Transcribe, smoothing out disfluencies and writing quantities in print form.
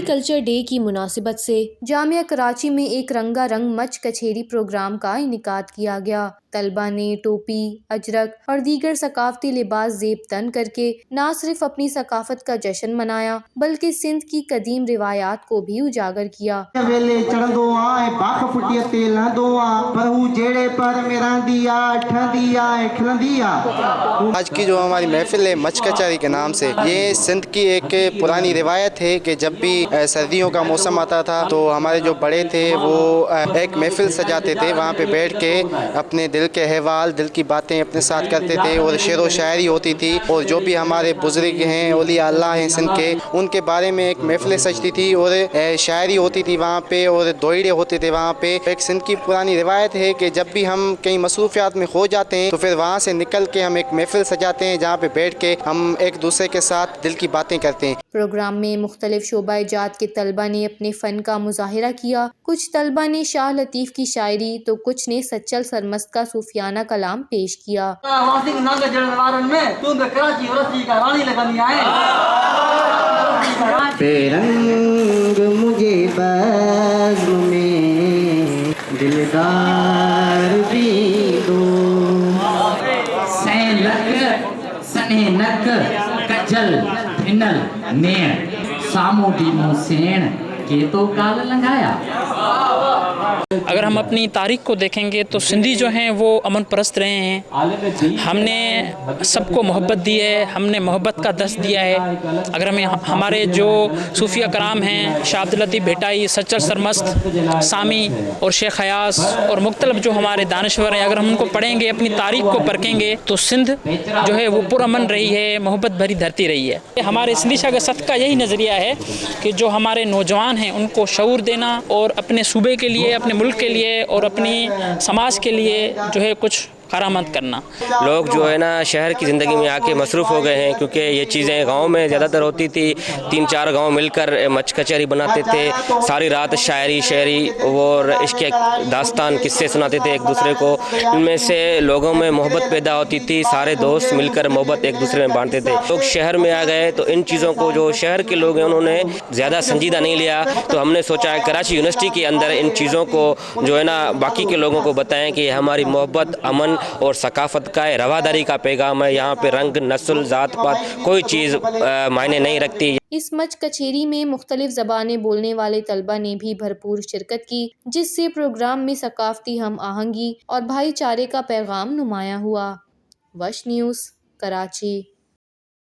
Culture day کی مناسبت سے جامعہ کراچی میں ایک رنگا رنگ مچ کچھیری پروگرام کا انعقاد کیا گیا۔ طلبہ نے ٹوپی، اجرک اور دیگر ثقافتی لباس زیب تن کر کے نہ صرف اپنی ثقافت کا جشن منایا بلکہ سندھ کی قدیم روایات کو بھی اجاگر کیا۔ آج کی جو ہماری محفل ہے مچ کچہری کے نام سے، یہ سندھ کی ایک پرانی روایت ہے کہ جب بھی سردیوں کا موسم آتا تھا تو ہمارے جو بڑے تھے وہ ایک محفل سجاتے تھے، وہاں پہ بیٹھ کے اپنے دل کے احوال، دل کی باتیں اپنے ساتھ کرتے تھے، اور شعر و شاعری ہوتی تھی، اور جو بھی ہمارے بزرگ ہیں، اولیاء اللہ ہیں سندھ کے، ان کے بارے میں ایک محفل سجتی تھی اور شاعری ہوتی تھی وہاں پہ، اور دوئڑے ہوتے تھے وہاں پہ۔ ایک سندھ کی پرانی روایت ہے کہ جب بھی ہم کئی مصروفیات میں کھو جاتے ہیں تو پھر وہاں سے نکل کے ہم ایک محفل سجاتے ہیں جہاں پہ بیٹھ کے ہم ایک دوسرے کے ساتھ دل کی باتیں کرتے ہیں۔ پروگرام میں مختلف شعبہ جات کے طلبہ نے اپنے فن کا مظاہرہ کیا۔ کچھ طلبہ نے شاہ لطیف کی شاعری تو کچھ نے سچل سرمست کا صوفیانہ کلام پیش کیا۔ رنگ مجھے بزم میں دلدار بھی دو، سینک سنینک کجل بھنل نیر سامو ڈیمو سین کے تو کال لنگایا۔ اگر ہم اپنی تاریخ کو دیکھیں گے تو سندھی جو ہیں وہ امن پرست رہے ہیں، ہم نے سب کو محبت دی ہے، ہم نے محبت کا درس دیا ہے۔ اگر ہمیں ہمارے جو صوفیہ کرام ہیں، شاہ عبد اللطیف بھٹائی، سچل سرمست، سامی اور شیخ ایاز اور مختلف جو ہمارے دانشور ہیں، اگر ہم ان کو پڑھیں گے، اپنی تاریخ کو پرکھیں گے تو سندھ جو ہے وہ پرامن رہی ہے، محبت بھری دھرتی رہی ہے۔ ہمارے سندھی شاہ کا صدقہ یہی نظریہ ہے کہ جو ہمارے نوجوان ہیں ان کو شعور دینا اور اپنے صوبے کے لیے، اپنے ملک کے لیے اور اپنی سماج کے لیے جو ہے کچھ کارآمد کرنا۔ لوگ جو ہے نا شہر کی زندگی میں آ کے مصروف ہو گئے ہیں، کیونکہ یہ چیزیں گاؤں میں زیادہ تر ہوتی تھی۔ 3-4 گاؤں مل کر مچ کچہری بناتے تھے، ساری رات شاعری اور عشق کے داستان قصے سناتے تھے ایک دوسرے کو۔ ان میں سے لوگوں میں محبت پیدا ہوتی تھی، سارے دوست مل کر محبت ایک دوسرے میں بانٹتے تھے۔ لوگ شہر میں آ گئے تو ان چیزوں کو جو شہر کے لوگ ہیں انہوں نے زیادہ سنجیدہ نہیں لیا، تو ہم نے سوچا ہے کراچی یونیورسٹی کے اندر ان چیزوں کو جو ہے نا باقی کے لوگوں کو بتائیں کہ ہماری محبت، امن اور ثقافت کا ہے، رواداری کا پیغام ہے۔ یہاں پہ رنگ، نسل، ذات پات کوئی چیز معنی نہیں رکھتی۔ اس مچ کچھیری میں مختلف زبانیں بولنے والے طلبہ نے بھی بھرپور شرکت کی، جس سے پروگرام میں ثقافتی ہم آہنگی اور بھائی چارے کا پیغام نمایاں ہوا۔ وش نیوز، کراچی۔